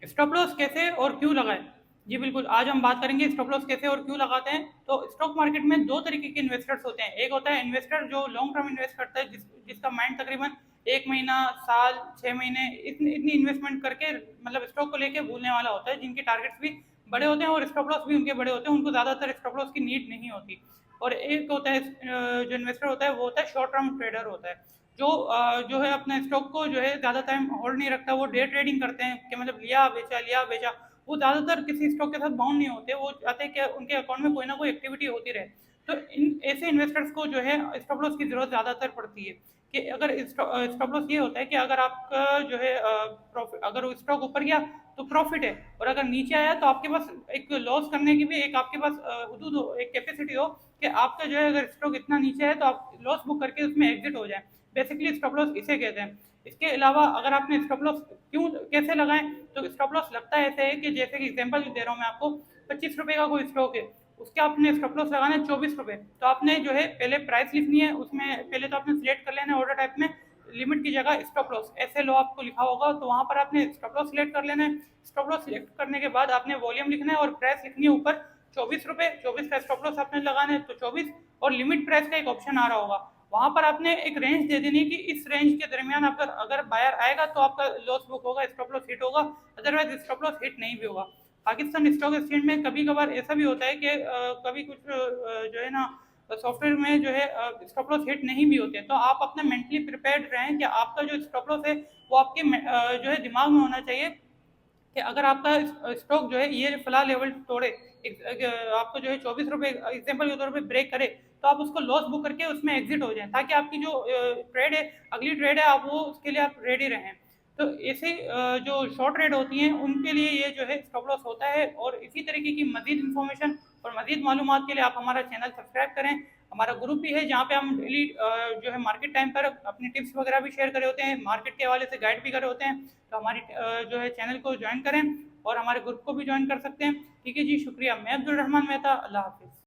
Stop loss कैसे और क्यों लगाएं? जी बिल्कुल, आज हम बात करेंगे स्टॉप लॉस कैसे और क्यों लगाते हैं। तो स्टॉक मार्केट में दो तरीके के इन्वेस्टर्स होते हैं। एक होता है इन्वेस्टर जो लॉन्ग टर्म इन्वेस्ट करता है, जिसका माइंड तकरीबन 1 महीना, साल, 6 महीने इतनी इतनी इन्वेस्टमेंट करके मतलब स्टॉक को लेके भूलने वाला होता है, जिनके टारगेट्स भी बड़े होते हैं और स्टॉप लॉस भी उनके बड़े होते हैं, उनको ज़्यादातर स्टॉप लॉस की नीड नहीं होती। और एक होता है जो इन्वेस्टर होता है वो होता है शॉर्ट टर्म ट्रेडर होता है, जो है अपने स्टॉक को जो है ज़्यादा टाइम होल्ड नहीं रखता। वो डे ट्रेडिंग करते हैं कि मतलब लिया बेचा। वो ज़्यादातर किसी स्टॉक के साथ बाउंड नहीं होते, वो चाहते हैं कि उनके अकाउंट में कोई ना कोई एक्टिविटी होती रहे। तो इन ऐसे इन्वेस्टर्स को जो है स्टॉप लॉस की ज़रूरत ज़्यादातर पड़ती है। कि अगर स्टॉप लॉस ये होता है कि अगर आपका जो है प्रॉफिट, अगर स्टॉक ऊपर गया तो प्रॉफिट है, और अगर नीचे आया तो आपके पास एक लॉस करने की भी एक आपके पास हदूद हो, एक कैपेसिटी हो कि आपका जो है अगर स्टॉक इतना नीचे है तो आप लॉस बुक करके उसमें एग्जिट हो जाए। बेसिकली स्टॉप लॉस इसे कहते हैं। इसके अलावा अगर आपने स्टॉप लॉस क्यों कैसे लगाएं, तो स्टॉप लॉस लगता है ऐसे है कि जैसे कि एग्जांपल दे रहा हूँ मैं आपको, 25 रुपए का कोई स्टॉक है, उसके आपने स्टॉप लॉस लगाना है 24 रुपए। तो आपने जो है पहले प्राइस लिखनी है, उसमें पहले तो आपने सिलेक्ट कर लेना है ऑर्डर टाइप में, लिमिट की जगह स्टॉप लॉस ऐसे लो आपको लिखा होगा, तो वहां पर आपने स्टॉप लॉस सिलेक्ट कर लेना है। स्टॉप लॉस सिलेक्ट करने के बाद आपने वॉल्यूम लिखना है और प्राइस लिखनी है ऊपर 24 रुपए। 24 का स्टॉप लॉस आपने लगाना है तो 24, और लिमिट प्राइस का एक ऑप्शन आ रहा होगा, वहां पर आपने एक रेंज दे देनी है कि इस रेंज के दरमियान अगर अगर बायर आएगा तो आपका लॉस बुक होगा, स्टॉप लॉस हिट होगा, अदरवाइज स्टॉप लॉस हिट नहीं भी होगा। पाकिस्तान स्टॉक एक्सचेंज में कभी कभार ऐसा भी होता है कि कभी कुछ जो है ना सॉफ्टवेयर में जो है स्टॉप लॉस हिट नहीं भी होते, तो आप अपना मेंटली प्रिपेयर्ड रहें कि आपका जो स्टॉप लॉस है वो आपके जो है दिमाग में होना चाहिए कि अगर आपका स्टॉक जो है ये फला लेवल तोड़े, आपको जो है 24 रुपए एग्जाम्पल के तौर पे ब्रेक करे, तो आप उसको लॉस बुक करके उसमें एग्जिट हो जाएं, ताकि आपकी जो ट्रेड है, अगली ट्रेड है, आप वो उसके लिए आप रेडी रहें। तो ऐसे जो शॉर्ट ट्रेड होती हैं उनके लिए ये जो है स्टॉप लॉस होता है। और इसी तरीके की मजीद इन्फॉर्मेशन और मजीद मालूमात के लिए आप हमारा चैनल सब्सक्राइब करें। हमारा ग्रुप भी है जहाँ पे हम डेली जो है मार्केट टाइम पर अपनी टिप्स वगैरह भी शेयर करे होते हैं, मार्केट के हवाले से गाइड भी करे होते हैं। तो हमारी जो है चैनल को ज्वाइन करें और हमारे ग्रुप को भी ज्वाइन कर सकते हैं। ठीक है जी, शुक्रिया। मैं अब्दुल रहमान मेहता, अल्लाह हाफिज़।